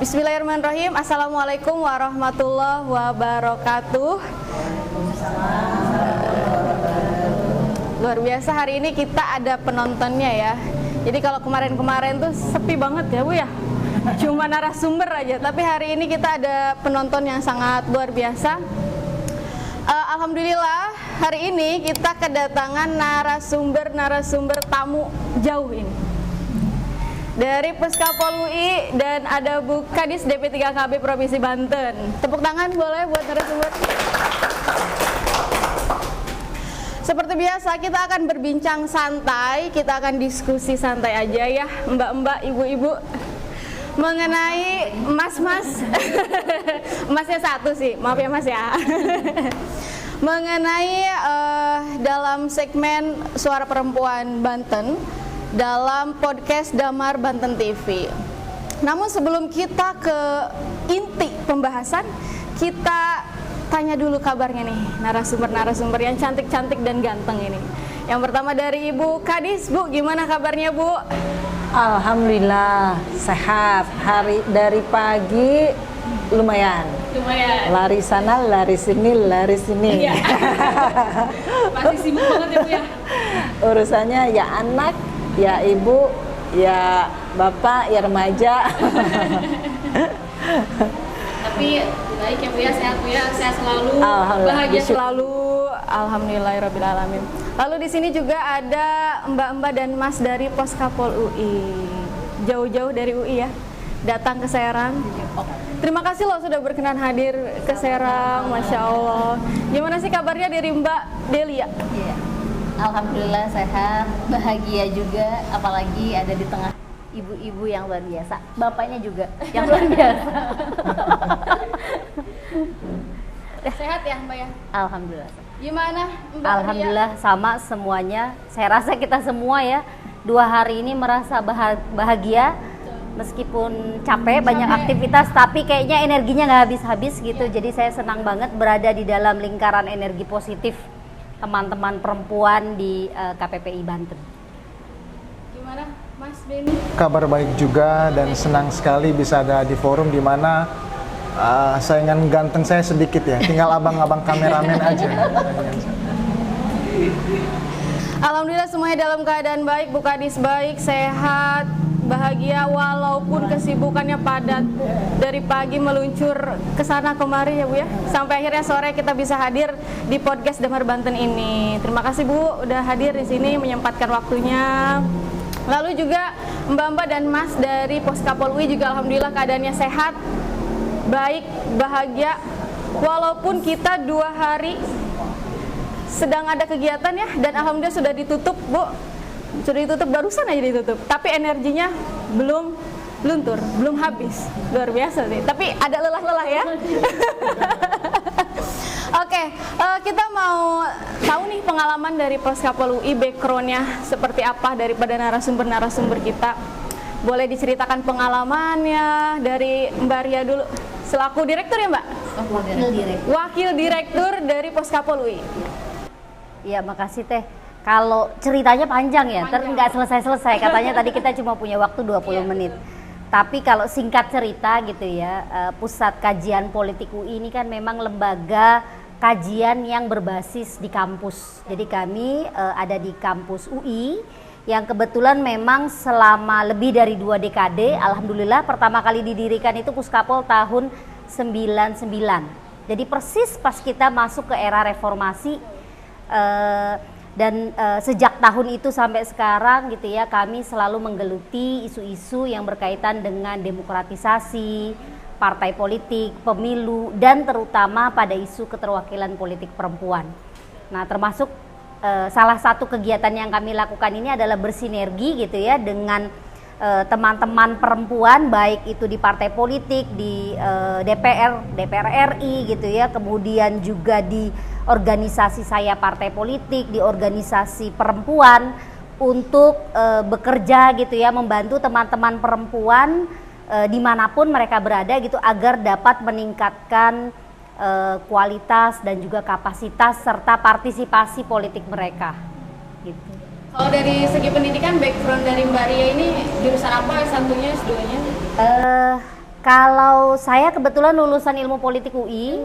Bismillahirrahmanirrahim. Assalamualaikum warahmatullahi wabarakatuh. Luar biasa, hari ini kita ada penontonnya ya. Jadi kalau kemarin-kemarin tuh sepi banget ya Bu ya, cuma narasumber aja. Tapi hari ini kita ada penonton yang sangat luar biasa. Alhamdulillah hari ini kita kedatangan narasumber tamu jauh ini dari Puskapol UI, dan ada Bu Kadis DP3KB Provinsi Banten. Tepuk tangan boleh buat narasumber. Seperti biasa kita akan berbincang santai, kita akan diskusi santai aja ya mbak-mbak, ibu-ibu, mengenai mas-mas. Masnya satu sih, maaf ya mas ya. Mengenai dalam segmen Suara Perempuan Banten dalam podcast Damar Banten TV. Namun sebelum kita ke inti pembahasan, kita tanya dulu kabarnya nih narasumber yang cantik-cantik dan ganteng ini. Yang pertama dari Ibu Kadis, Bu, gimana kabarnya Bu? Alhamdulillah sehat. Hari dari pagi lumayan. Lari sana, lari sini, lari sini. Iya. Masih sibuk banget ya Bu ya. Urusannya ya anak, ya ibu, ya bapak, ya remaja. Tapi baik ya Bu ya, sehat Bu ya, sehat selalu, bahagia selalu. Alhamdulillahirrabbilalamin. Lalu di sini juga ada mbak-mbak dan mas dari Puskapol UI. Jauh-jauh dari UI ya, datang ke Serang. Terima kasih loh sudah berkenan hadir ke Serang, Masya Allah. Gimana sih kabarnya dari Mbak Delia? Iya. Alhamdulillah sehat, bahagia juga, apalagi ada di tengah ibu-ibu yang luar biasa, bapaknya juga yang luar biasa. Sehat ya Mbak ya? Alhamdulillah. Gimana Mbak Alhamdulillah Lia? sama semuanya. Saya rasa kita semua ya 2 hari ini merasa bahagia, meskipun capek, banyak aktivitas, tapi kayaknya energinya nggak habis-habis gitu. Jadi saya senang banget berada di dalam lingkaran energi positif teman-teman perempuan di KPPI Banten. Gimana Mas Beni? Kabar baik juga dan senang sekali bisa ada di forum di mana saingan ganteng saya sedikit ya, tinggal abang-abang kameramen aja. Alhamdulillah semuanya dalam keadaan baik, Bu Kadis baik, sehat, bahagia walaupun kesibukannya padat. Dari pagi meluncur ke sana kemari ya Bu ya, sampai akhirnya sore kita bisa hadir di podcast Damar Banten ini. Terima kasih Bu udah hadir di sini, menyempatkan waktunya. Lalu juga mbak-mbak dan mas dari Puskapol UI juga alhamdulillah keadaannya sehat, baik, bahagia, walaupun kita 2 hari sedang ada kegiatan ya, dan alhamdulillah sudah ditutup Bu. Sudah ditutup, barusan aja ditutup, tapi energinya belum luntur, belum habis. Luar biasa sih, tapi ada lelah-lelah ya. Oke, kita mau tahu nih pengalaman dari Puskapol UI, backgroundnya seperti apa daripada narasumber kita. Boleh diceritakan pengalamannya dari Mbak Ria dulu, selaku direktur ya Mbak? Wakil direktur dari Puskapol UI. Iya, makasih Teh. Kalau ceritanya panjang ya, nggak selesai-selesai. Katanya tadi kita cuma punya waktu 20 menit. Tapi kalau singkat cerita gitu ya, Pusat Kajian Politik UI ini kan memang lembaga kajian yang berbasis di kampus. Jadi kami ada di kampus UI yang kebetulan memang selama lebih dari 2 dekade, alhamdulillah pertama kali didirikan itu Puskapol tahun 99. Jadi persis pas kita masuk ke era reformasi, dan sejak tahun itu sampai sekarang gitu ya, kami selalu menggeluti isu-isu yang berkaitan dengan demokratisasi partai politik, pemilu, dan terutama pada isu keterwakilan politik perempuan. Nah, termasuk salah satu kegiatan yang kami lakukan ini adalah bersinergi gitu ya dengan teman-teman perempuan, baik itu di partai politik, di DPR RI gitu ya, kemudian juga di organisasi saya partai politik, di organisasi perempuan, untuk bekerja gitu ya, membantu teman-teman perempuan dimanapun mereka berada gitu, agar dapat meningkatkan kualitas dan juga kapasitas serta partisipasi politik mereka gitu. Kalau dari segi pendidikan, background dari Mbak Ria ini jurusan apa? S1-nya, S2-nya? Kalau saya kebetulan lulusan ilmu politik UI,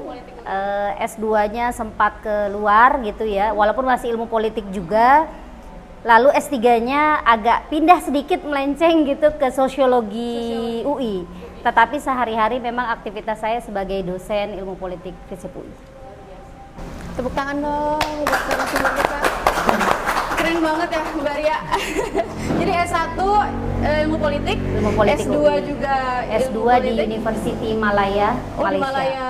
S2-nya sempat keluar gitu ya, walaupun masih ilmu politik juga. Lalu S3-nya agak pindah sedikit melenceng gitu ke sosiologi UI. Tetapi sehari-hari memang aktivitas saya sebagai dosen ilmu politik FISIP UI. Tepuk tangan dong buat narasumber kita. Keren banget ya Mbak Ria. Jadi S1 ilmu politik, S2 UI. juga S2 ilmu di politik. University Malaya, Oh, di Malaysia. Malaya,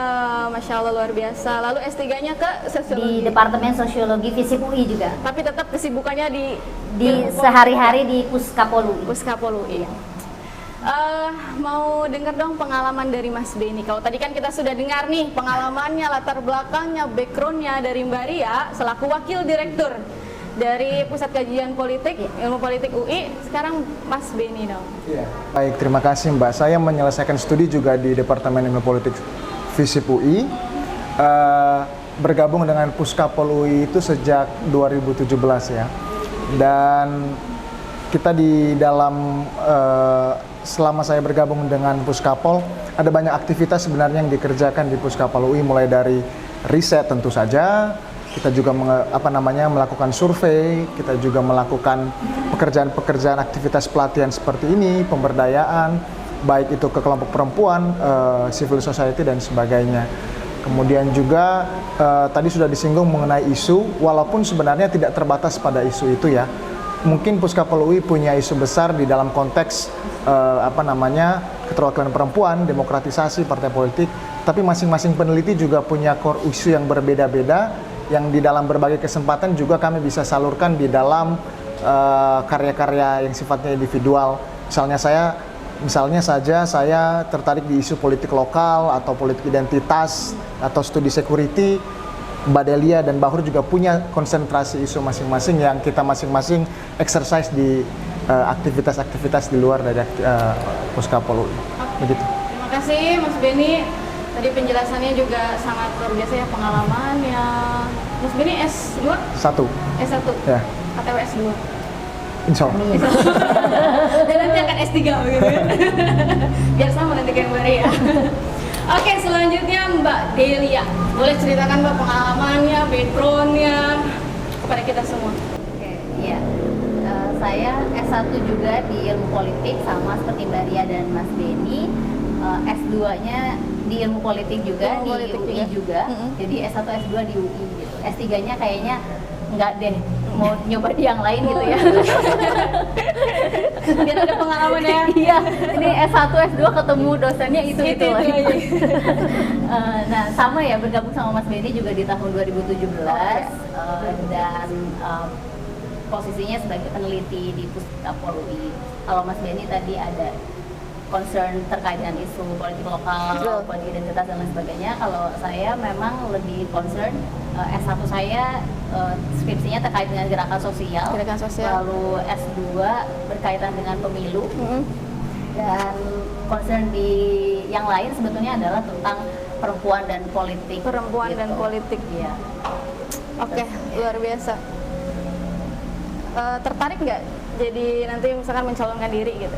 Masya Allah luar biasa. Lalu S3-nya ke Di sosiologi. Departemen Sosiologi FISIP UI juga. Tapi tetap kesibukannya di Sehari-hari di Puskapol UI. Puskapol UI. Mau dengar dong pengalaman dari Mas Beni. Kalau tadi kan kita sudah dengar nih pengalamannya, latar belakangnya, backgroundnya dari Mbak Ria selaku wakil direktur dari Pusat Kajian Politik, Ilmu Politik UI. Sekarang Mas Beni dong. Baik, terima kasih Mbak. Saya menyelesaikan studi juga di Departemen Ilmu Politik FISIP UI. Bergabung dengan Puskapol UI itu sejak 2017 ya. Dan kita di dalam selama saya bergabung dengan Puskapol, ada banyak aktivitas sebenarnya yang dikerjakan di Puskapol UI, mulai dari riset tentu saja. Kita juga melakukan survei, kita juga melakukan pekerjaan-pekerjaan aktivitas pelatihan seperti ini, pemberdayaan, baik itu ke kelompok perempuan, civil society dan sebagainya. Kemudian juga tadi sudah disinggung mengenai isu, walaupun sebenarnya tidak terbatas pada isu itu ya. Mungkin Puskapol UI punya isu besar di dalam konteks keterwakilan perempuan, demokratisasi partai politik, tapi masing-masing peneliti juga punya core isu yang berbeda-beda, yang di dalam berbagai kesempatan juga kami bisa salurkan di dalam karya-karya yang sifatnya individual. Misalnya saja saya tertarik di isu politik lokal atau politik identitas atau studi security. Mbak Delia dan Bahur juga punya konsentrasi isu masing-masing yang kita masing-masing exercise di aktivitas-aktivitas di luar dari Puskapol UI. Begitu. Terima kasih Mas Beni. Tadi penjelasannya juga sangat luar biasa ya, pengalamannya. Mas Beni S2? S1. Ya, KTW S2. insya Allah. Dan nanti akan S3 begitu ya. Biar sama nanti kayak Mbak Ria. Oke, selanjutnya Mbak Delia. Boleh ceritakan Mbak pengalamannya, backgroundnya kepada kita semua. Oke, iya. Saya S1 juga di ilmu politik sama seperti Mbak Ria dan Mas Beni. S2-nya di ilmu politik juga, Ilmu di politik UI juga. Jadi S1, S2 di UI gitu. S3-nya kayaknya enggak deh, mau nyoba di yang lain gitu ya. Biar ada pengalaman ya. Iya, ini S1, S2 ketemu dosennya itu lagi. Nah, sama ya, bergabung sama Mas Beni juga di tahun 2017. Dan posisinya sebagai peneliti di Puskapol UI. Kalau Mas Beni tadi ada concern terkait dengan isu politik lokal, politik identitas dan lain sebagainya. Kalau saya memang lebih concern S1 saya skripsinya terkait dengan gerakan sosial. Lalu S2 berkaitan dengan pemilu. Dan concern di yang lain sebetulnya adalah tentang perempuan dan politik. Perempuan gitu. dan politik. Iya. Oke, luar biasa. Tertarik nggak jadi nanti misalkan mencalonkan diri gitu?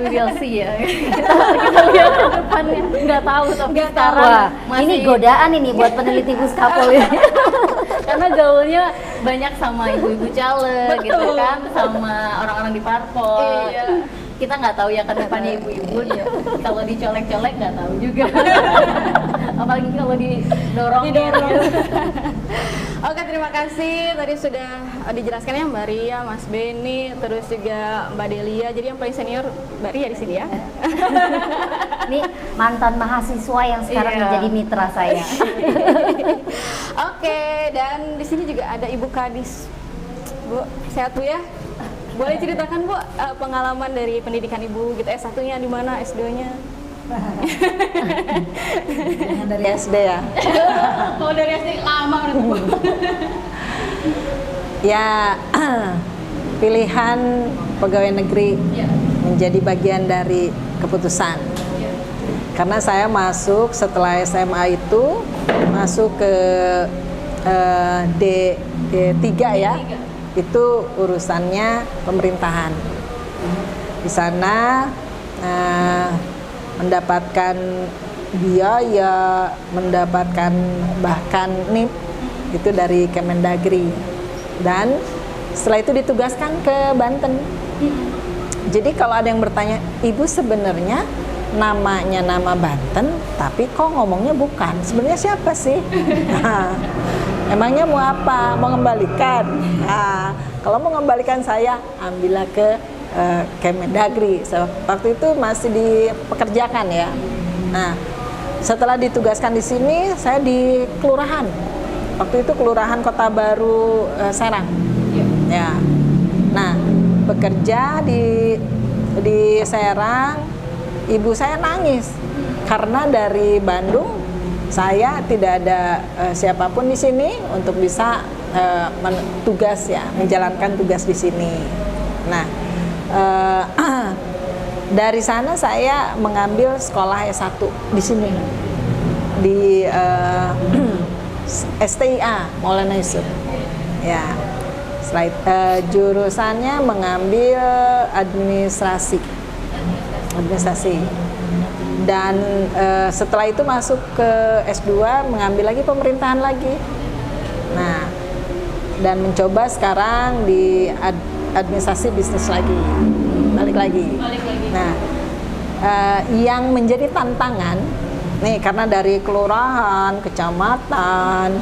We will see ya. kita lihat ke depannya. Nggak tahu tapi sekarang Wah, ini godaan ini buat peneliti Puskapol ini. Karena gaulnya banyak sama ibu-ibu caleg gitu kan, sama orang-orang di parpol. Iya. Kita nggak tahu ya ke depannya ibu-ibu. Kalau dicolek-colek nggak tahu juga. Apalagi kalau didorong. Oke, terima kasih. Tadi sudah dijelaskan ya Mbak Ria, Mas Beni, terus juga Mbak Delia. Jadi yang paling senior Mbak Ria di sini ya. Ini mantan mahasiswa yang sekarang Iya. menjadi mitra saya. Oke, dan di sini juga ada Ibu Kadis. Bu, sehat Bu ya? Boleh ceritakan Bu pengalaman dari pendidikan Ibu gitu, S1-nya di mana, S2-nya? Dari SD ya. Kalau dari SD lama udah Bu. Ya, pilihan pegawai negeri menjadi bagian dari keputusan. Karena saya masuk setelah SMA itu masuk ke D3 ya. Itu urusannya pemerintahan. Di sana mendapatkan biaya, mendapatkan bahkan NIP itu dari Kemendagri. Dan setelah itu ditugaskan ke Banten. Jadi kalau ada yang bertanya, Ibu sebenarnya namanya nama Banten, tapi kok ngomongnya bukan. Sebenarnya siapa sih? Nah, emangnya mau apa? Mau mengembalikan? Nah, kalau mau mengembalikan saya, ambillah ke Kemendagri. Waktu itu masih dipekerjakan ya. Nah, setelah ditugaskan di sini, saya di kelurahan. Waktu itu kelurahan Kota Baru Serang. Ya. Nah, bekerja di Serang, ibu saya nangis karena dari Bandung saya tidak ada siapapun di sini untuk bisa tugas ya, menjalankan tugas di sini. Nah, dari sana saya mengambil sekolah S1 di sini di STIA Maulana Yusuf. Ya. Jurusannya mengambil administrasi. Dan setelah itu masuk ke S2 mengambil lagi pemerintahan lagi. Nah, dan mencoba sekarang di administrasi bisnis lagi. Balik lagi. Nah, yang menjadi tantangan nih karena dari kelurahan, kecamatan,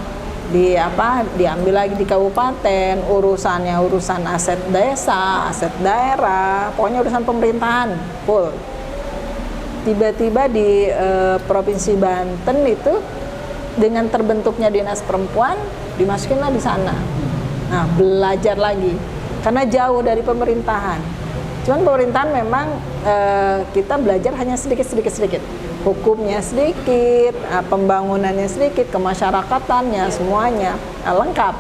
diambil lagi di kabupaten, urusannya urusan aset desa, aset daerah, pokoknya urusan pemerintahan full. Tiba-tiba di Provinsi Banten itu dengan terbentuknya Dinas Perempuan dimasukinlah di sana. Nah, belajar lagi karena jauh dari pemerintahan. Cuman pemerintahan memang kita belajar hanya sedikit. Hukumnya sedikit, pembangunannya sedikit, kemasyarakatannya semuanya lengkap.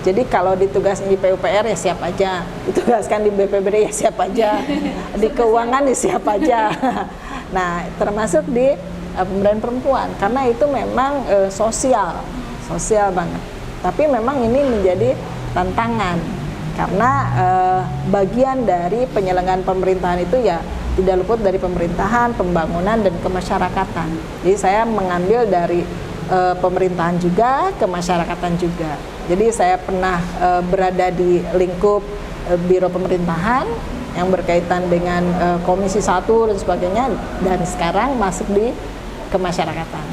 Jadi kalau ditugaskan di PUPR ya siap aja, ditugaskan di BPBD ya siap aja, di keuangan ya siap aja. Nah, termasuk di pemberdayaan perempuan karena itu memang sosial banget. Tapi memang ini menjadi tantangan karena bagian dari penyelenggaraan pemerintahan itu ya tidak luput dari pemerintahan, pembangunan, dan kemasyarakatan. Jadi saya mengambil dari pemerintahan juga, kemasyarakatan juga. Jadi saya pernah berada di lingkup biro pemerintahan yang berkaitan dengan Komisi 1 dan sebagainya, dan sekarang masuk di kemasyarakatan.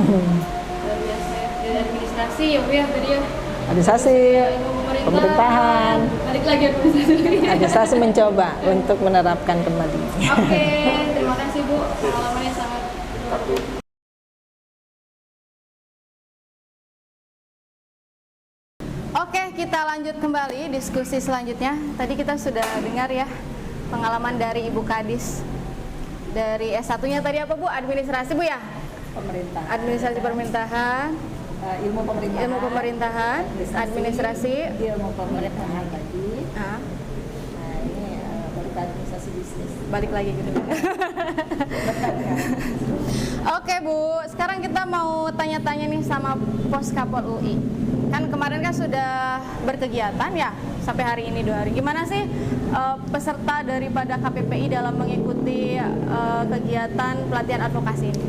Luar biasa ya. Dari administrasi ya Bu ya tadi ya. Administrasi, pemerintahan, balik lagi administrasi. administrasi mencoba untuk menerapkan kembali. Oke, terima kasih Bu. Pengalamannya sangat Oke, kita lanjut kembali diskusi selanjutnya. Tadi kita sudah dengar ya pengalaman dari Ibu Kadis. Dari S1-nya tadi apa Bu? Administrasi Bu ya? Pemerintahan. Administrasi pemerintahan, Ilmu pemerintahan, administrasi. ilmu pemerintahan tadi. Ah, Nah, ini baru ke administrasi bisnis. balik lagi gitu. Oke Bu, sekarang kita mau tanya-tanya nih sama Poskapol UI. Kan kemarin kan sudah berkegiatan ya sampai hari ini 2 hari. Gimana sih peserta daripada KPPI dalam mengikuti kegiatan pelatihan advokasi ini?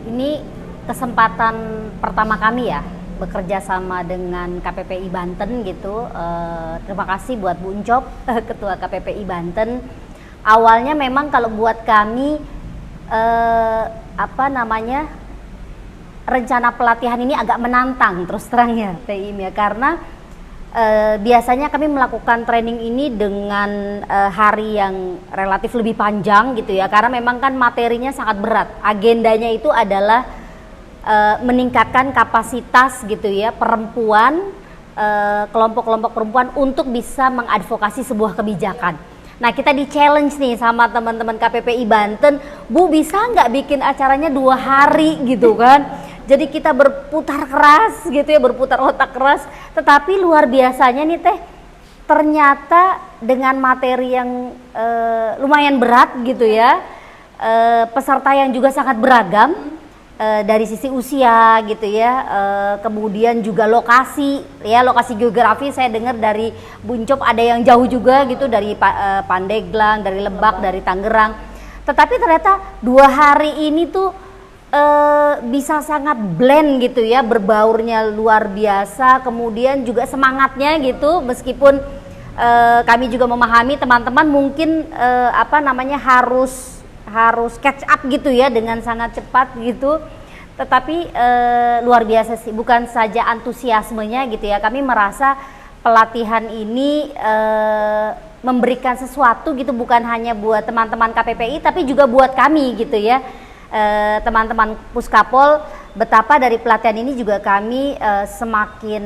Ini kesempatan pertama kami ya bekerja sama dengan KPPI Banten gitu. Terima kasih buat Bu Uncop, Ketua KPPI Banten. Awalnya memang kalau buat kami rencana pelatihan ini agak menantang terus terang ya TIM ya, karena biasanya kami melakukan training ini dengan hari yang relatif lebih panjang gitu ya, karena memang kan materinya sangat berat. Agendanya itu adalah meningkatkan kapasitas gitu ya perempuan, kelompok-kelompok perempuan untuk bisa mengadvokasi sebuah kebijakan. Nah, kita di challenge nih sama teman-teman KPPI Banten, Bu bisa nggak bikin acaranya 2 hari gitu kan? Jadi kita berputar keras gitu ya, berputar otak keras. Tetapi luar biasanya nih Teh, ternyata dengan materi yang lumayan berat gitu ya, peserta yang juga sangat beragam dari sisi usia gitu ya, kemudian juga lokasi ya, lokasi geografi saya dengar dari Buncop ada yang jauh juga gitu, dari Pandeglang, dari Lebak, dari Tangerang. Tetapi ternyata 2 hari ini tuh bisa sangat blend gitu ya, berbaurnya luar biasa, kemudian juga semangatnya gitu, meskipun kami juga memahami teman-teman mungkin harus catch up gitu ya dengan sangat cepat gitu, tetapi luar biasa sih, bukan saja antusiasmenya gitu ya, kami merasa pelatihan ini memberikan sesuatu gitu, bukan hanya buat teman-teman KPPI tapi juga buat kami gitu ya, teman-teman Puskapol, betapa dari pelatihan ini juga kami semakin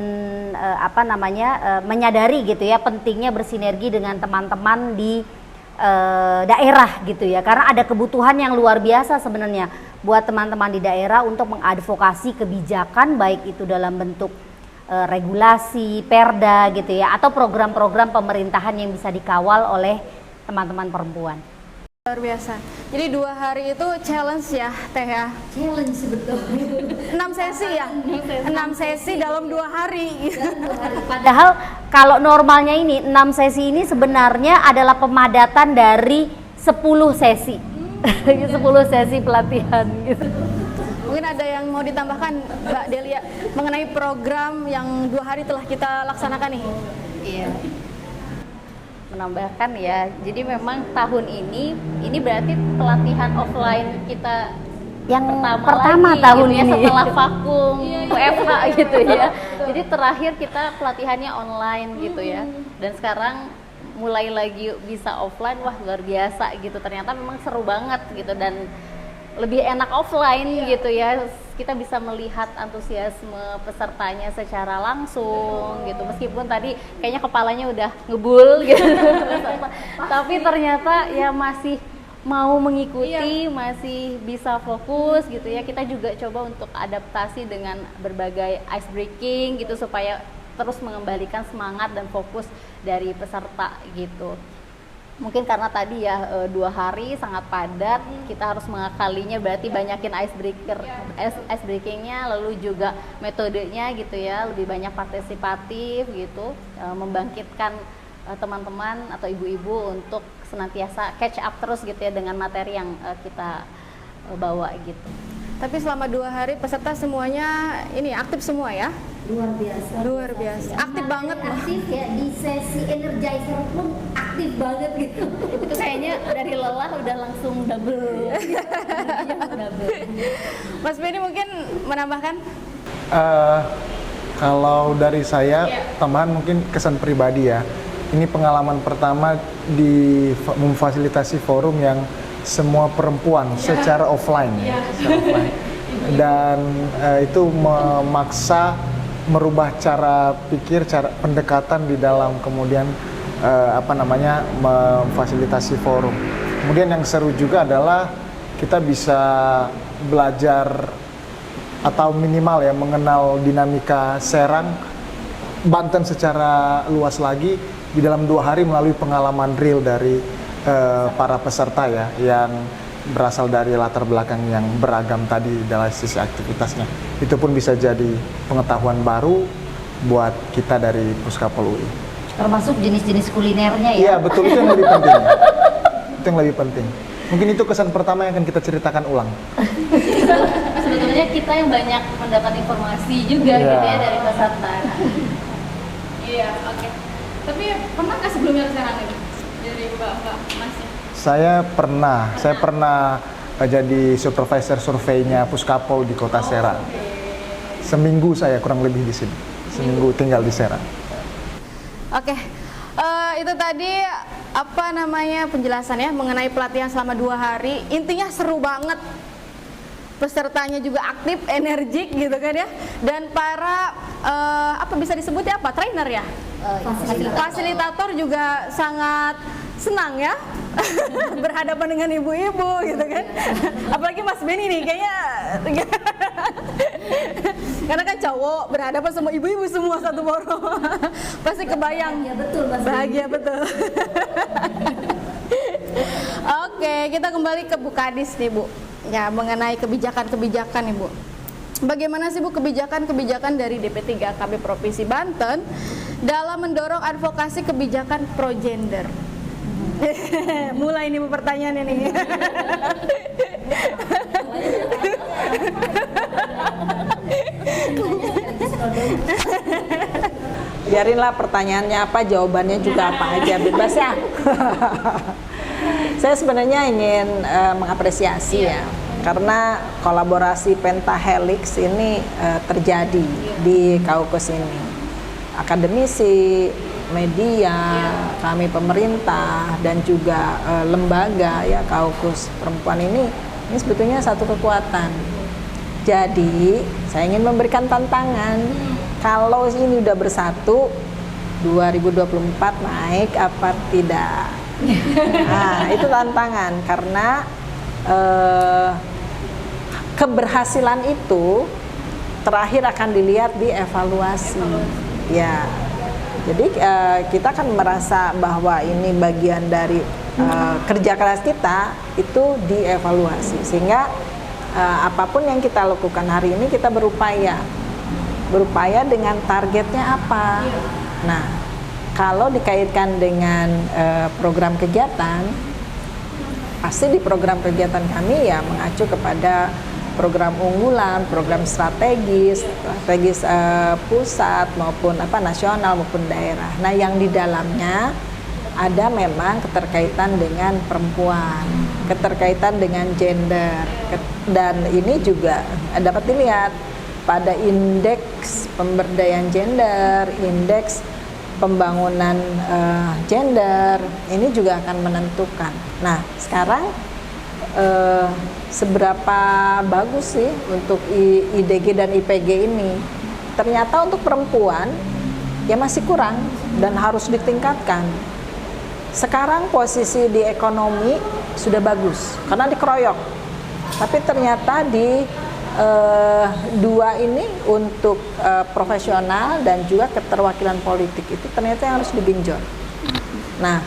menyadari gitu ya pentingnya bersinergi dengan teman-teman di daerah gitu ya, karena ada kebutuhan yang luar biasa sebenarnya buat teman-teman di daerah untuk mengadvokasi kebijakan, baik itu dalam bentuk regulasi, perda gitu ya, atau program-program pemerintahan yang bisa dikawal oleh teman-teman perempuan. Luar biasa. Jadi 2 hari itu challenge ya Teh ya? Challenge betul. 6 sesi ya? 6 sesi dalam 2 hari. Padahal kalau normalnya ini 6 sesi ini sebenarnya adalah pemadatan dari 10 sesi. 10 sesi pelatihan gitu. Mungkin ada yang mau ditambahkan Mbak Delia mengenai program yang 2 hari telah kita laksanakan nih? Iya, menambahkan ya, jadi memang tahun ini berarti pelatihan offline kita yang lagi, pertama tahun gitu ya, ini setelah vakum WFH gitu ya. Jadi terakhir kita pelatihannya online gitu ya, dan sekarang mulai lagi bisa offline. Wah, luar biasa gitu, ternyata memang seru banget gitu, dan lebih enak offline gitu ya, kita bisa melihat antusiasme pesertanya secara langsung gitu, meskipun tadi kayaknya kepalanya udah ngebul gitu tapi ternyata ya masih mau mengikuti, masih bisa fokus gitu ya. Kita juga coba untuk adaptasi dengan berbagai ice breaking gitu, supaya terus mengembalikan semangat dan fokus dari peserta gitu. Mungkin karena tadi ya 2 hari sangat padat, kita harus mengakalinya, berarti banyakin ice breakingnya, lalu juga metodenya gitu ya, lebih banyak partisipatif gitu, membangkitkan teman-teman atau ibu-ibu untuk senantiasa catch up terus gitu ya dengan materi yang kita bawa gitu. Tapi selama 2 hari peserta semuanya ini aktif semua ya? Luar biasa. Luar biasa. Aktif banget. Aktif ya, di sesi energizer pun aktif banget gitu. Itu kayaknya dari lelah udah langsung double. Mas Benny mungkin menambahkan? Kalau dari saya, tambahan mungkin kesan pribadi ya. Ini pengalaman pertama di memfasilitasi forum yang semua perempuan secara offline ya. Secara offline. Dan itu memaksa merubah cara pikir, cara pendekatan di dalam kemudian memfasilitasi forum. Kemudian yang seru juga adalah kita bisa belajar atau minimal ya mengenal dinamika Serang, Banten secara luas lagi di dalam 2 hari melalui pengalaman real dari para peserta ya, yang berasal dari latar belakang yang beragam tadi dalam sisi aktivitasnya. Itu pun bisa jadi pengetahuan baru buat kita dari Puskapol UI. Termasuk jenis-jenis kulinernya ya. Iya betul, itu yang lebih penting. Itu yang lebih penting. Mungkin itu kesan pertama yang akan kita ceritakan ulang. Sebetulnya kita yang banyak mendapat informasi juga gitu ya dari peserta. Iya, oke. Tapi pernah nggak sebelumnya ke Serang ini? Dari Mbak Masih? Saya pernah jadi supervisor surveinya Puskapol di Kota Serang. Seminggu saya kurang lebih di sini. Seminggu tinggal di Serang. Oke, itu tadi penjelasannya mengenai pelatihan selama 2 hari. Intinya seru banget. Pesertanya juga aktif, energik gitu kan ya. Dan para bisa disebutnya apa? Trainer ya? Fasilitator juga sangat senang ya berhadapan dengan ibu-ibu gitu kan. Apalagi Mas Benny nih kayaknya karena kan cowok berhadapan sama ibu-ibu semua satu forum. Pasti kebayang. Bahagia betul Mas. Bahagia betul. Oke, kita kembali ke Bu Kadis nih Bu. Ya, mengenai kebijakan-kebijakan nih Bu. Bagaimana sih Bu kebijakan-kebijakan dari DP3 KB Provinsi Banten dalam mendorong advokasi kebijakan pro gender? Mulai nih pertanyaannya nih. Biarinlah pertanyaannya apa, jawabannya juga apa aja, bebas ya. Saya sebenarnya ingin mengapresiasi ya, karena kolaborasi pentahelix ini terjadi di Kaukus ini. Akademisi, media, kami pemerintah, dan juga lembaga ya Kaukus Perempuan ini sebetulnya satu kekuatan. Jadi saya ingin memberikan tantangan, kalau ini udah bersatu 2024 naik apa tidak. Nah itu tantangan, karena keberhasilan itu terakhir akan dilihat di evaluasi. Ya, jadi kita akan merasa bahwa ini bagian dari kerja keras kita itu dievaluasi, sehingga apapun yang kita lakukan hari ini kita berupaya dengan targetnya apa. Nah, kalau dikaitkan dengan program kegiatan, pasti di program kegiatan kami ya mengacu kepada program unggulan, program strategis pusat maupun nasional maupun daerah. Nah, yang di dalamnya ada memang keterkaitan dengan perempuan, keterkaitan dengan gender, dan ini juga dapat dilihat pada indeks pemberdayaan gender, indeks pembangunan gender, ini juga akan menentukan. Nah, sekarang seberapa bagus sih untuk IDG dan IPG ini? Ternyata untuk perempuan ya masih kurang dan harus ditingkatkan. Sekarang posisi di ekonomi sudah bagus karena dikeroyok, tapi ternyata di dua ini untuk profesional dan juga keterwakilan politik itu ternyata yang harus digenjot. Nah,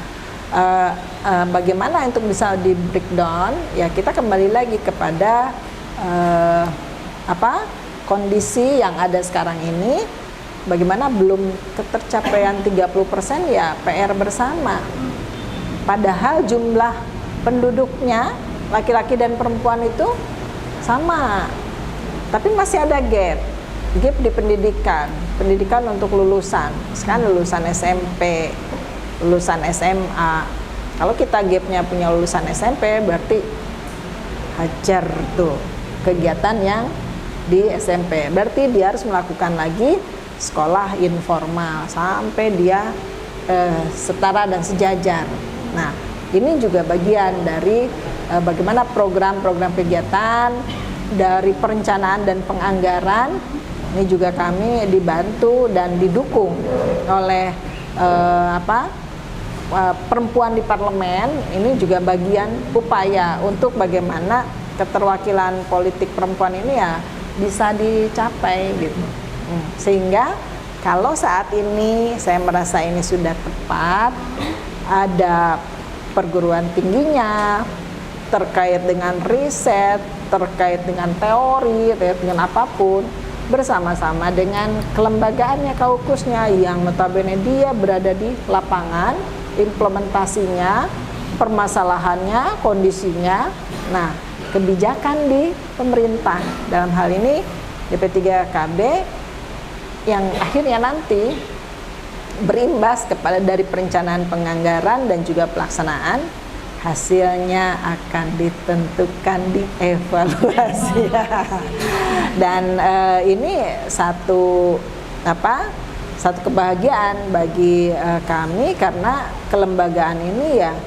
bagaimana untuk bisa di breakdown? Ya kita kembali lagi kepada kondisi yang ada sekarang ini. Bagaimana belum ketercapaian 30% ya PR bersama. Padahal jumlah penduduknya laki-laki dan perempuan itu sama, tapi masih ada gap di pendidikan untuk lulusan. Sekarang lulusan SMP, lulusan SMA. Kalau kita gapnya punya lulusan SMP, berarti hajar tuh kegiatan yang di SMP. Berarti dia harus melakukan lagi sekolah informal sampai dia setara dan sejajar. Nah, ini juga bagian dari bagaimana program-program kegiatan dari perencanaan dan penganggaran. Ini juga kami dibantu dan didukung oleh perempuan di parlemen. Ini juga bagian upaya untuk bagaimana keterwakilan politik perempuan ini ya bisa dicapai gitu. Sehingga kalau saat ini saya merasa ini sudah tepat, ada perguruan tingginya terkait dengan riset, terkait dengan teori, terkait dengan apapun, bersama-sama dengan kelembagaannya Kaukusnya yang notabene dia berada di lapangan, implementasinya, permasalahannya, kondisinya. Nah, kebijakan di pemerintah dalam hal ini DP3KB yang akhirnya nanti berimbas kepada dari perencanaan penganggaran dan juga pelaksanaan, hasilnya akan ditentukan di evaluasi. Dan ini satu kebahagiaan bagi kami karena kelembagaan ini ya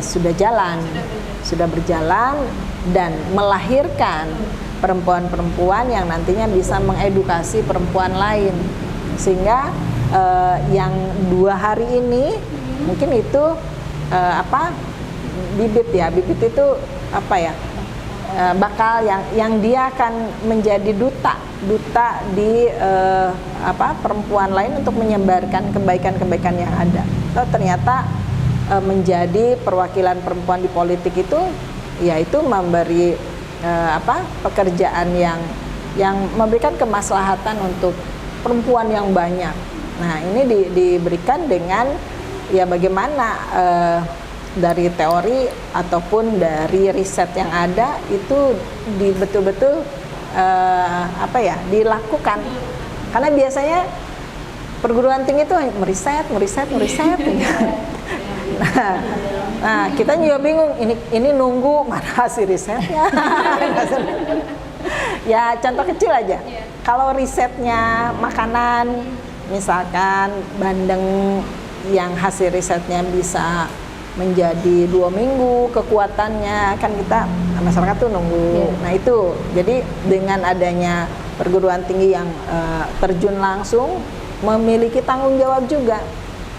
sudah berjalan dan melahirkan perempuan-perempuan yang nantinya bisa mengedukasi perempuan lain, sehingga yang 2 hari ini mungkin itu bibit itu bakal yang dia akan menjadi duta di perempuan lain untuk menyebarkan kebaikan-kebaikan yang ada. Ternyata menjadi perwakilan perempuan di politik itu yaitu memberi pekerjaan yang memberikan kemaslahatan untuk perempuan yang banyak. Nah, ini diberikan dengan ya bagaimana dari teori ataupun dari riset yang ada itu betul-betul dilakukan. Karena biasanya perguruan tinggi itu meriset. Nah, kita juga bingung ini nunggu mana hasil risetnya. Ya contoh kecil aja. Kalau risetnya makanan, misalkan bandeng yang hasil risetnya bisa menjadi 2 minggu kekuatannya, kan kita masyarakat tuh nunggu. Nah itu, jadi dengan adanya perguruan tinggi yang terjun langsung, memiliki tanggung jawab juga.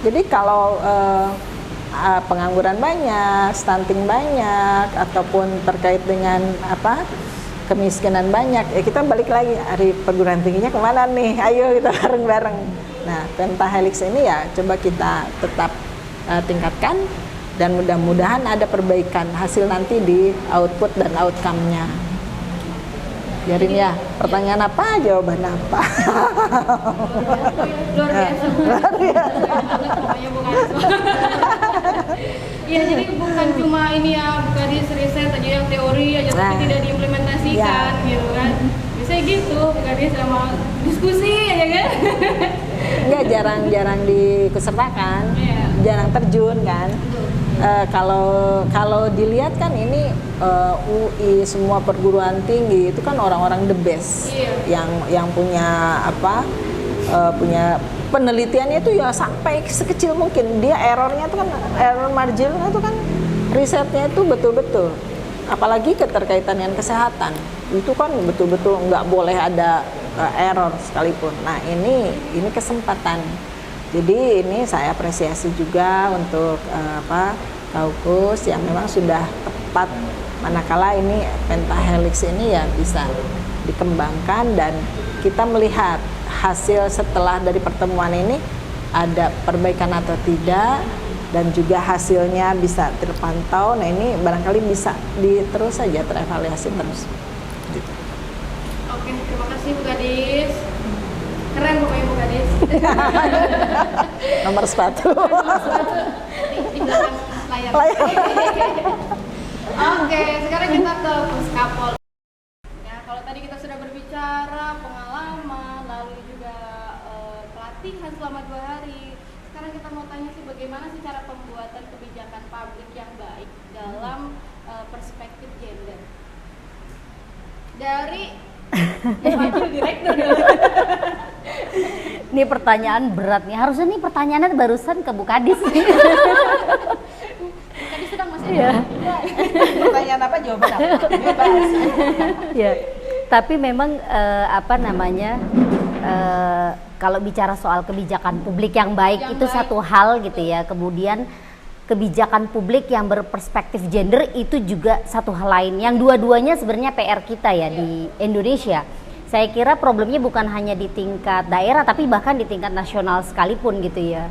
Jadi kalau pengangguran banyak, stunting banyak, ataupun terkait dengan kemiskinan banyak, ya kita balik lagi, hari perguruan tingginya kemana nih? Ayo kita bareng-bareng. Nah, pentahelix ini ya coba kita tetap tingkatkan, dan mudah-mudahan ada perbaikan hasil nanti di output dan outcome-nya. Biarin ya, pertanyaan apa, jawaban apa. Luar biasa. Iya, jadi bukan cuma ini ya, bukan di riset aja yang teori aja, tapi tidak diimplementasikan gitu kan. Biasanya gitu, bukan di sama diskusi aja kan. Enggak, jarang diikutsertakan, jarang terjun kan. Kalau dilihat kan ini UI, semua perguruan tinggi itu kan orang-orang the best, yang punya punya penelitiannya itu ya sampai sekecil mungkin. Dia errornya itu kan, error marginnya itu kan, risetnya itu betul-betul, apalagi keterkaitan dengan kesehatan itu kan betul-betul nggak boleh ada error sekalipun. Nah ini kesempatan. Jadi ini saya apresiasi juga untuk Kaukus yang memang sudah tepat, manakala ini pentahelix ini ya bisa dikembangkan, dan kita melihat hasil setelah dari pertemuan ini ada perbaikan atau tidak, dan juga hasilnya bisa terpantau. Nah ini barangkali bisa terus saja terevaluasi terus. Oke, terima kasih Bu Gadis. Keren pokoknya Bu Gadis. Nomor sepatu. Di belakang layar. Oke, sekarang kita ke Puskapol. Ya, kalau tadi kita sudah berbicara pengalaman, lalu juga pelatihan selama 2 hari. Sekarang kita mau tanya sih, bagaimana sih cara pembuatan kebijakan publik yang baik dalam perspektif gender? Dari wakil direktur. Ini pertanyaan berat nih. Harusnya nih pertanyaannya barusan ke Bu Kadis nih. Tadi sedang masih Pertanyaan apa, jawaban apa? Bebas. Ya. Tapi memang kalau bicara soal kebijakan publik yang baik itu satu hal gitu ya. Kemudian kebijakan publik yang berperspektif gender itu juga satu hal lain. Yang dua-duanya sebenarnya PR kita ya di Indonesia. Saya kira problemnya bukan hanya di tingkat daerah, tapi bahkan di tingkat nasional sekalipun gitu ya.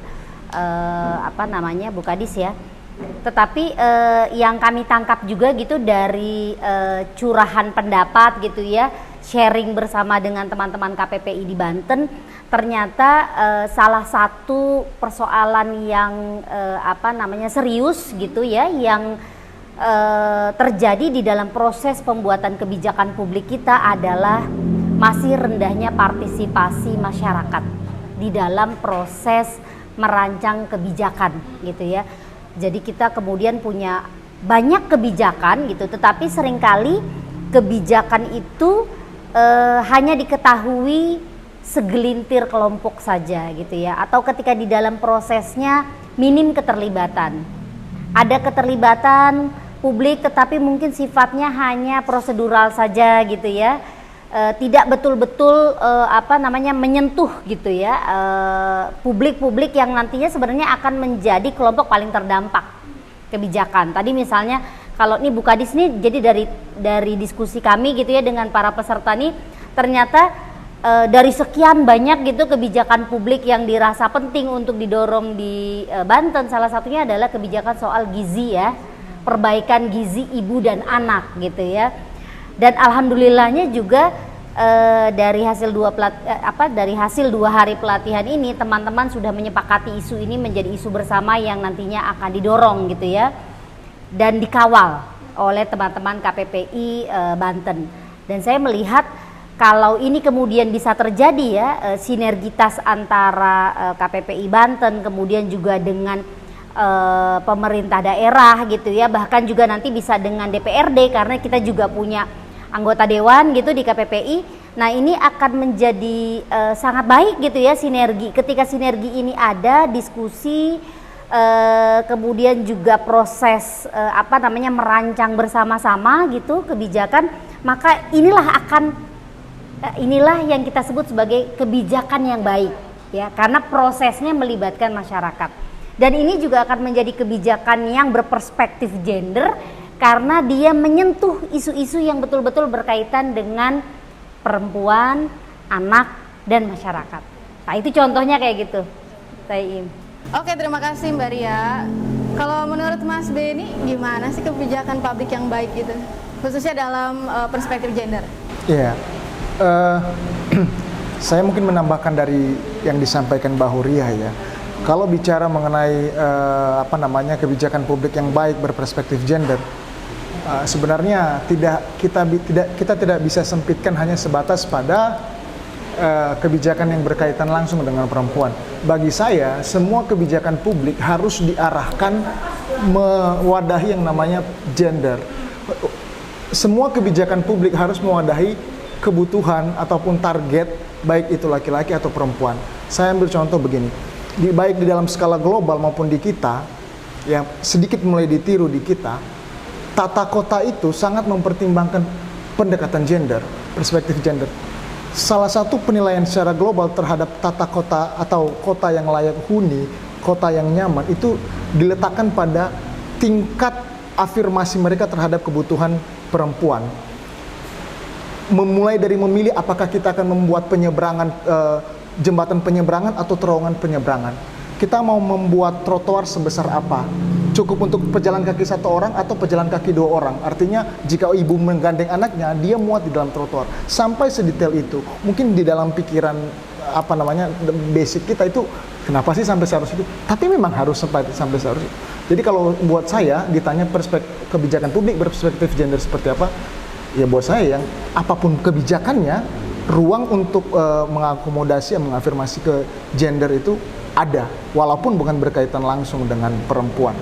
Bu Kadis ya. Tetapi yang kami tangkap juga gitu dari curahan pendapat gitu ya, sharing bersama dengan teman-teman KPPI di Banten, ternyata salah satu persoalan yang serius gitu ya, yang terjadi di dalam proses pembuatan kebijakan publik kita adalah masih rendahnya partisipasi masyarakat di dalam proses merancang kebijakan gitu ya. Jadi kita kemudian punya banyak kebijakan gitu, tetapi seringkali kebijakan itu hanya diketahui segelintir kelompok saja gitu ya, atau ketika di dalam prosesnya minim keterlibatan. Ada keterlibatan publik tetapi mungkin sifatnya hanya prosedural saja gitu ya. Tidak betul-betul menyentuh gitu ya publik-publik yang nantinya sebenarnya akan menjadi kelompok paling terdampak kebijakan. Tadi misalnya kalau nih Bu Kadis nih, jadi dari diskusi kami gitu ya dengan para peserta nih, ternyata dari sekian banyak gitu kebijakan publik yang dirasa penting untuk didorong di Banten, salah satunya adalah kebijakan soal gizi ya, perbaikan gizi ibu dan anak gitu ya. Dan alhamdulillahnya juga dari hasil 2 hari pelatihan ini, teman-teman sudah menyepakati isu ini menjadi isu bersama yang nantinya akan didorong gitu ya. dan dikawal oleh teman-teman KPPI Banten. Dan saya melihat kalau ini kemudian bisa terjadi ya, sinergitas antara KPPI Banten kemudian juga dengan pemerintah daerah gitu ya, bahkan juga nanti bisa dengan DPRD karena kita juga punya anggota dewan gitu di KPPI. Nah ini akan menjadi sangat baik gitu ya sinergi. Ketika sinergi ini ada, diskusi, kemudian juga proses merancang bersama-sama gitu kebijakan, maka inilah yang kita sebut sebagai kebijakan yang baik ya, karena prosesnya melibatkan masyarakat. Dan ini juga akan menjadi kebijakan yang berperspektif gender karena dia menyentuh isu-isu yang betul-betul berkaitan dengan perempuan, anak, dan masyarakat. Nah itu contohnya kayak gitu, Taim. Oke, terima kasih Mbak Ria. Kalau menurut Mas Beni, gimana sih kebijakan publik yang baik gitu, khususnya dalam perspektif gender? Iya, saya mungkin menambahkan dari yang disampaikan Mbak Huria ya. Kalau bicara mengenai kebijakan publik yang baik berperspektif gender, sebenarnya kita tidak bisa sempitkan hanya sebatas pada kebijakan yang berkaitan langsung dengan perempuan. Bagi saya, semua kebijakan publik harus diarahkan mewadahi yang namanya gender. Semua kebijakan publik harus mewadahi kebutuhan ataupun target, baik itu laki-laki atau perempuan. Saya ambil contoh begini, baik di dalam skala global maupun di kita, yang sedikit mulai ditiru di kita, tata kota itu sangat mempertimbangkan pendekatan gender, perspektif gender. Salah satu penilaian secara global terhadap tata kota atau kota yang layak huni, kota yang nyaman, itu diletakkan pada tingkat afirmasi mereka terhadap kebutuhan perempuan. Memulai dari memilih apakah kita akan membuat penyeberangan, jembatan penyeberangan atau terowongan penyeberangan. Kita mau membuat trotoar sebesar apa? Cukup untuk pejalan kaki satu orang atau pejalan kaki 2 orang. Artinya jika ibu menggandeng anaknya, dia muat di dalam trotoar. Sampai sedetail itu. Mungkin di dalam pikiran basic kita itu, kenapa sih sampai seharusnya itu? Tapi memang harus sampai seharusnya itu. Jadi kalau buat saya ditanya kebijakan publik berperspektif gender seperti apa, ya buat saya yang apapun kebijakannya, ruang untuk mengakomodasi, mengafirmasi ke gender itu ada, walaupun bukan berkaitan langsung dengan perempuan.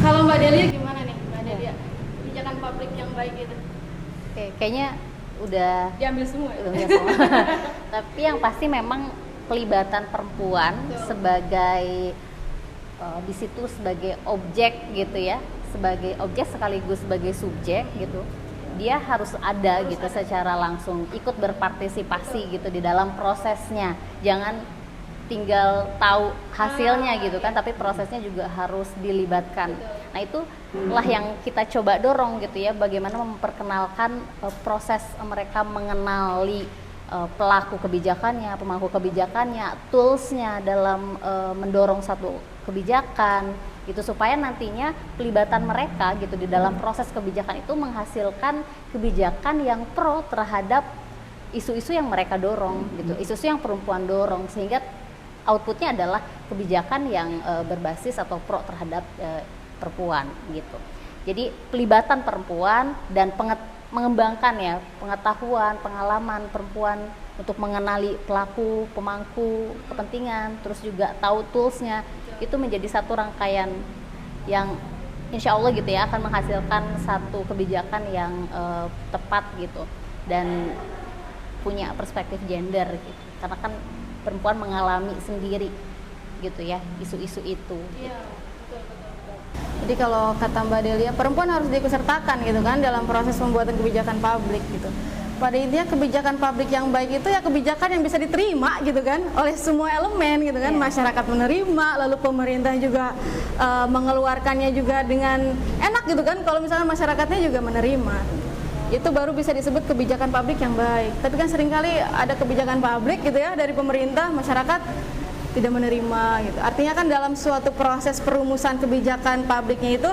Kalau Mbak Delia gimana nih, Mbak Delia? Kebijakan publik yang baik itu? Oke, kayaknya udah Diambil semua ya? udah semua. Tapi yang pasti memang pelibatan perempuan sebagai di situ sebagai objek gitu ya, sebagai objek sekaligus sebagai subjek gitu. Dia harus ada gitu secara langsung, ikut berpartisipasi gitu di dalam prosesnya. Jangan tinggal tahu hasilnya gitu kan, tapi prosesnya juga harus dilibatkan. Nah itulah yang kita coba dorong gitu ya, bagaimana memperkenalkan proses mereka mengenali pelaku kebijakannya, pemangku kebijakannya, toolsnya dalam mendorong satu kebijakan gitu, supaya nantinya pelibatan mereka gitu di dalam proses kebijakan itu menghasilkan kebijakan yang pro terhadap isu-isu yang mereka dorong gitu, isu-isu yang perempuan dorong, sehingga outputnya adalah kebijakan yang berbasis atau pro terhadap perempuan gitu. Jadi pelibatan perempuan dan mengembangkan ya pengetahuan, pengalaman perempuan untuk mengenali pelaku, pemangku kepentingan, terus juga tahu toolsnya, itu menjadi satu rangkaian yang insya Allah gitu ya akan menghasilkan satu kebijakan yang tepat gitu dan punya perspektif gender gitu, karena kan perempuan mengalami sendiri gitu ya isu-isu itu. Iya, betul. Jadi kalau kata Mbak Delia, perempuan harus diikutsertakan gitu kan dalam proses pembuatan kebijakan publik gitu. Pada intinya kebijakan publik yang baik itu ya kebijakan yang bisa diterima gitu kan oleh semua elemen gitu kan, masyarakat menerima, lalu pemerintah juga mengeluarkannya juga dengan enak gitu kan, kalau misalnya masyarakatnya juga menerima. Itu baru bisa disebut kebijakan publik yang baik. Tapi kan seringkali ada kebijakan publik gitu ya dari pemerintah, masyarakat tidak menerima gitu. Artinya kan dalam suatu proses perumusan kebijakan publiknya itu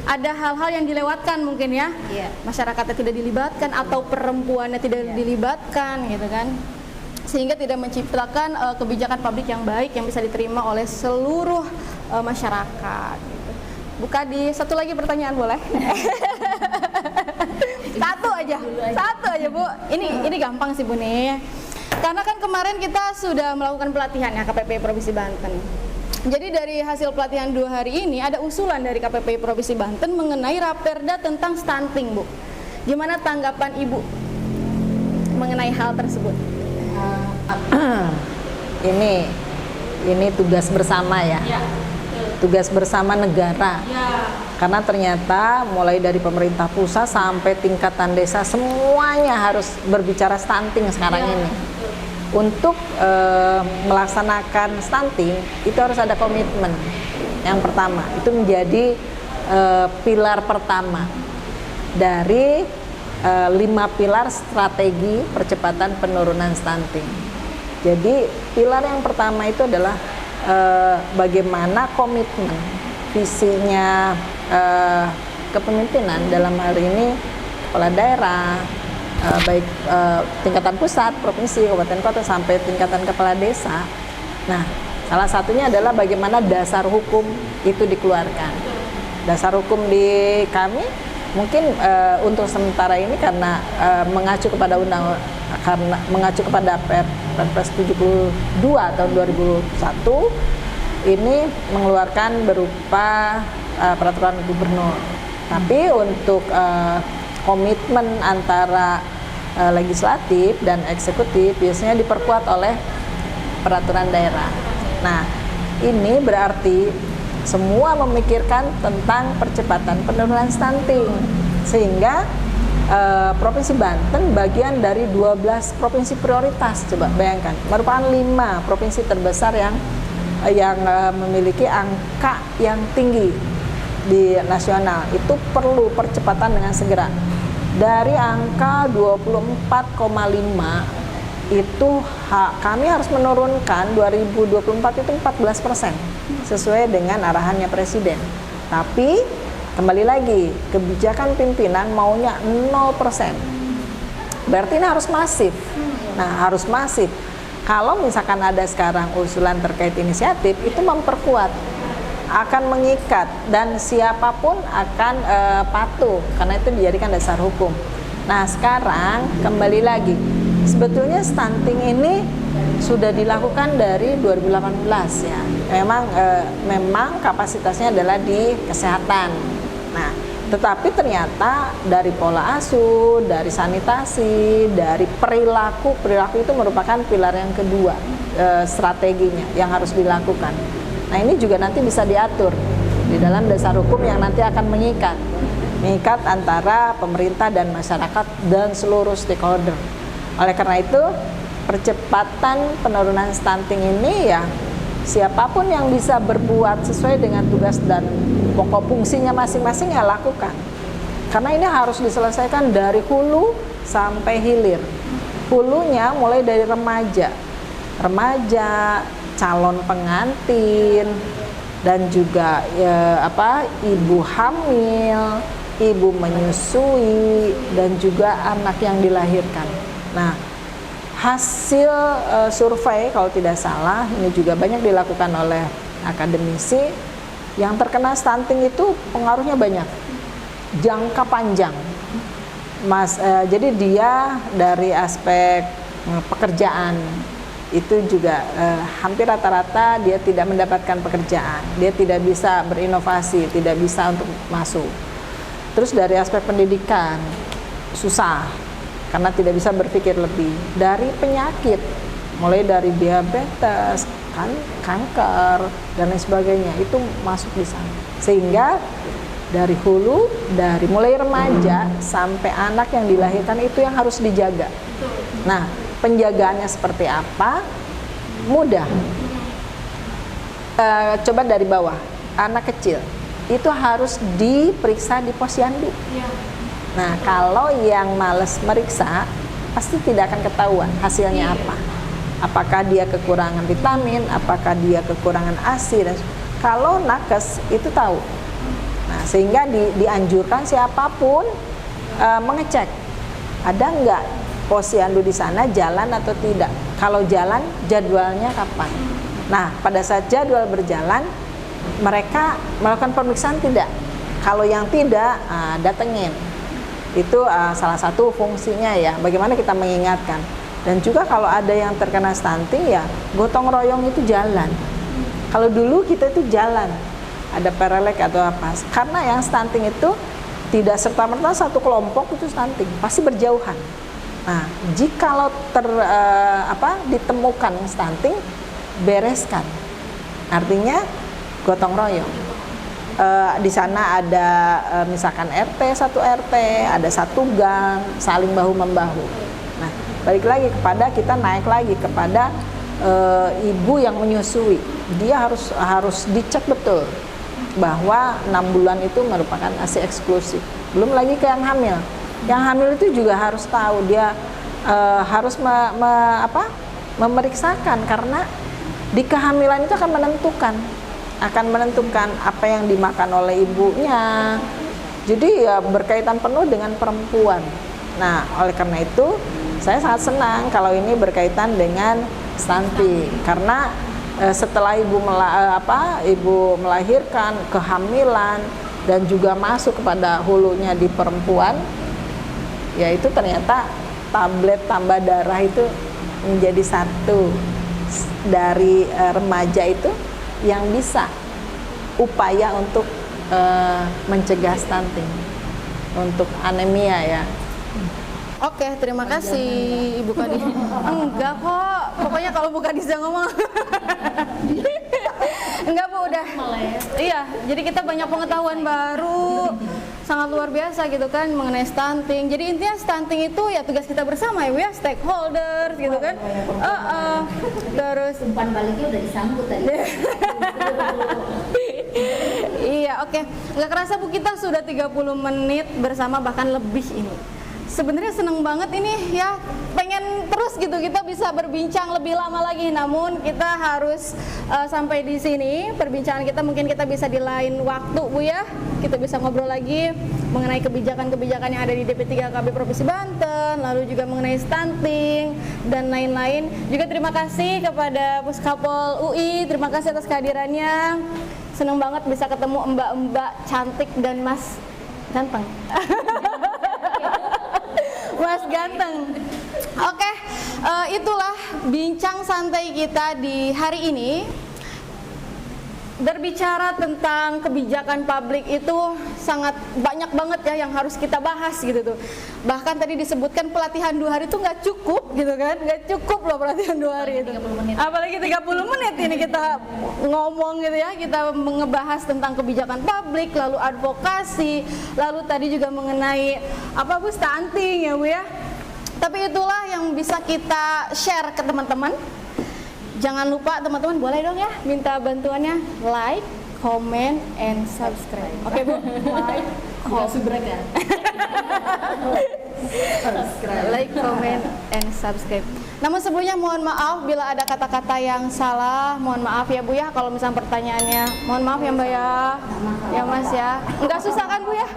ada hal-hal yang dilewatkan mungkin ya. Masyarakatnya tidak dilibatkan atau perempuannya tidak dilibatkan gitu kan. Sehingga tidak menciptakan kebijakan publik yang baik yang bisa diterima oleh seluruh masyarakat gitu. Bu Kadi, satu lagi pertanyaan boleh? Satu aja Bu. Ini gampang sih Bu nih. Karena kan kemarin kita sudah melakukan pelatihan ya KPPI Provinsi Banten. Jadi dari hasil pelatihan 2 hari ini ada usulan dari KPPI Provinsi Banten mengenai Raperda tentang stunting Bu. Gimana tanggapan Ibu mengenai hal tersebut? Ini tugas bersama ya. Tugas bersama negara. Karena ternyata mulai dari pemerintah pusat sampai tingkatan desa semuanya harus berbicara stunting sekarang ini. Untuk melaksanakan stunting itu harus ada komitmen. Yang pertama itu menjadi pilar pertama dari 5 pilar strategi percepatan penurunan stunting. Jadi pilar yang pertama itu adalah bagaimana komitmen visinya kepemimpinan dalam hal ini kepala daerah, baik tingkatan pusat, provinsi, kabupaten kota sampai tingkatan kepala desa. Nah, salah satunya adalah bagaimana dasar hukum itu dikeluarkan. Dasar hukum di kami mungkin untuk sementara ini karena mengacu kepada Perpres 72 tahun 2001 ini mengeluarkan berupa peraturan gubernur. Tapi untuk komitmen antara legislatif dan eksekutif biasanya diperkuat oleh peraturan daerah. Nah, ini berarti semua memikirkan tentang percepatan penurunan stunting, sehingga Provinsi Banten bagian dari 12 provinsi prioritas. Coba bayangkan, merupakan 5 provinsi terbesar yang memiliki angka yang tinggi di nasional. Itu perlu percepatan dengan segera. Dari angka 24,5 itu kami harus menurunkan 2024 itu 14% sesuai dengan arahannya Presiden. Tapi kembali lagi, kebijakan pimpinan maunya 0%. Berarti ini harus masif. Nah, harus masif. Kalau misalkan ada sekarang usulan terkait inisiatif, itu memperkuat, akan mengikat, dan siapapun akan patuh, karena itu dijadikan dasar hukum. Nah, sekarang kembali lagi, sebetulnya stunting ini sudah dilakukan dari 2018 ya. Memang kapasitasnya adalah di kesehatan. Nah, tetapi ternyata dari pola asuh, dari sanitasi, dari perilaku itu merupakan pilar yang kedua strateginya yang harus dilakukan. Nah, ini juga nanti bisa diatur di dalam dasar hukum yang nanti akan mengikat antara pemerintah dan masyarakat dan seluruh stakeholder. Oleh karena itu, percepatan penurunan stunting ini ya siapapun yang bisa berbuat sesuai dengan tugas dan pokok fungsinya masing-masing ya lakukan. Karena ini harus diselesaikan dari hulu sampai hilir. Hulunya mulai dari remaja, calon pengantin, dan juga ibu hamil, ibu menyusui, dan juga anak yang dilahirkan. Nah, hasil survei kalau tidak salah ini juga banyak dilakukan oleh akademisi, yang terkena stunting itu pengaruhnya banyak, jangka panjang. Jadi dia dari aspek pekerjaan itu juga hampir rata-rata dia tidak mendapatkan pekerjaan, dia tidak bisa berinovasi, tidak bisa untuk masuk. Terus dari aspek pendidikan susah, karena tidak bisa berpikir lebih. Dari penyakit, mulai dari diabetes, kanker, dan lain sebagainya, itu masuk di sana. Sehingga dari hulu, dari mulai remaja sampai anak yang dilahirkan itu yang harus dijaga. Nah, penjagaannya seperti apa? Mudah. Coba dari bawah, anak kecil, itu harus diperiksa di posyandu. Nah, kalau yang males meriksa, pasti tidak akan ketahuan hasilnya apa. Apakah dia kekurangan vitamin, apakah dia kekurangan ASI, dan kalau nakes itu tahu. Nah, sehingga dianjurkan siapapun mengecek ada nggak posyandu di sana jalan atau tidak. Kalau jalan, jadwalnya kapan. Nah, pada saat jadwal berjalan, mereka melakukan pemeriksaan tidak. Kalau yang tidak, datengin. Itu salah satu fungsinya ya, bagaimana kita mengingatkan. Dan juga kalau ada yang terkena stunting ya, gotong royong itu jalan. Kalau dulu kita itu jalan, ada perelek atau apa. Karena yang stunting itu tidak serta-merta satu kelompok itu stunting, pasti berjauhan. Nah, jikalau ditemukan stunting, bereskan. Artinya gotong royong. Di sana ada misalkan RT, satu RT, ada satu gang, saling bahu membahu. Nah, balik lagi kepada kita naik lagi kepada ibu yang menyusui. Dia harus dicek betul bahwa 6 bulan itu merupakan ASI eksklusif. Belum lagi ke yang hamil. Yang hamil itu juga harus tahu, dia harus memeriksakan, karena di kehamilan itu akan menentukan apa yang dimakan oleh ibunya. Jadi ya berkaitan penuh dengan perempuan. Nah, oleh karena itu saya sangat senang kalau ini berkaitan dengan stunting, karena setelah ibu melahirkan, kehamilan, dan juga masuk kepada hulunya di perempuan, yaitu ternyata tablet tambah darah itu menjadi satu dari remaja itu yang bisa upaya untuk mencegah stunting, untuk anemia ya. Oke, terima kasih Ibu Kadis. Enggak kok, pokoknya kalau Bu Kadis yang ngomong. Enggak Bu, udah. Iya, jadi kita banyak pengetahuan baru, sangat luar biasa gitu kan mengenai stunting. Jadi intinya stunting itu ya tugas kita bersama ya Bu ya, stakeholders gitu kan. Terus Umpan baliknya udah disambut tadi. Iya, oke. Nggak kerasa Bu, kita sudah 30 menit bersama, bahkan lebih ini. Sebenarnya seneng banget ini ya, pengen terus gitu kita bisa berbincang lebih lama lagi, namun kita harus sampai di sini perbincangan kita. Mungkin kita bisa di lain waktu Bu ya, kita bisa ngobrol lagi mengenai kebijakan-kebijakan yang ada di DP3KB Provinsi Banten, lalu juga mengenai stunting dan lain-lain. Juga terima kasih kepada Puskapol UI, terima kasih atas kehadirannya. Seneng banget bisa ketemu mbak-mbak cantik dan Mas ganteng. Mas ganteng. Oke, itulah bincang santai kita di hari ini. Berbicara tentang kebijakan publik itu sangat banyak banget ya yang harus kita bahas gitu tuh. Bahkan tadi disebutkan pelatihan 2 hari itu nggak cukup gitu kan, nggak cukup loh pelatihan 2 hari itu. 30 menit. Apalagi 30 menit ini kita ngomong gitu ya, kita ngebahas tentang kebijakan publik, lalu advokasi, lalu tadi juga mengenai apa Bu, stunting ya Bu ya. Tapi itulah yang bisa kita share ke teman-teman. Jangan lupa teman-teman, boleh dong ya minta bantuannya like, comment, and subscribe. Oke Bu? Like, Subscribe. like, comment, and subscribe. Namun sebelumnya mohon maaf bila ada kata-kata yang salah. Mohon maaf ya Bu ya kalau misalnya pertanyaannya. Mohon maaf ya Mbak ya. Ya Mas ya. Enggak susah kan Bu ya?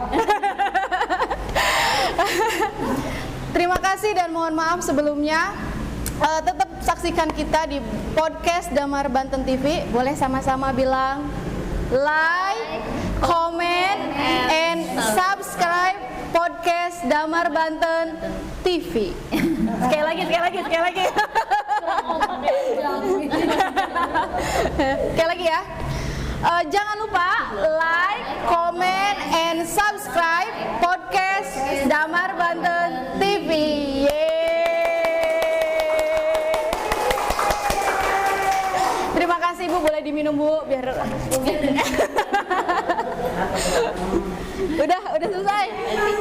Terima kasih dan mohon maaf sebelumnya. Tetap saksikan kita di podcast Damar Banten TV. Boleh sama-sama bilang like, comment, and subscribe podcast Damar Banten TV. Sekali lagi. Sekali lagi ya. Jangan lupa like, comment, and subscribe podcast Damar Banten TV. Terima kasih Bu, boleh diminum Bu biar udah selesai.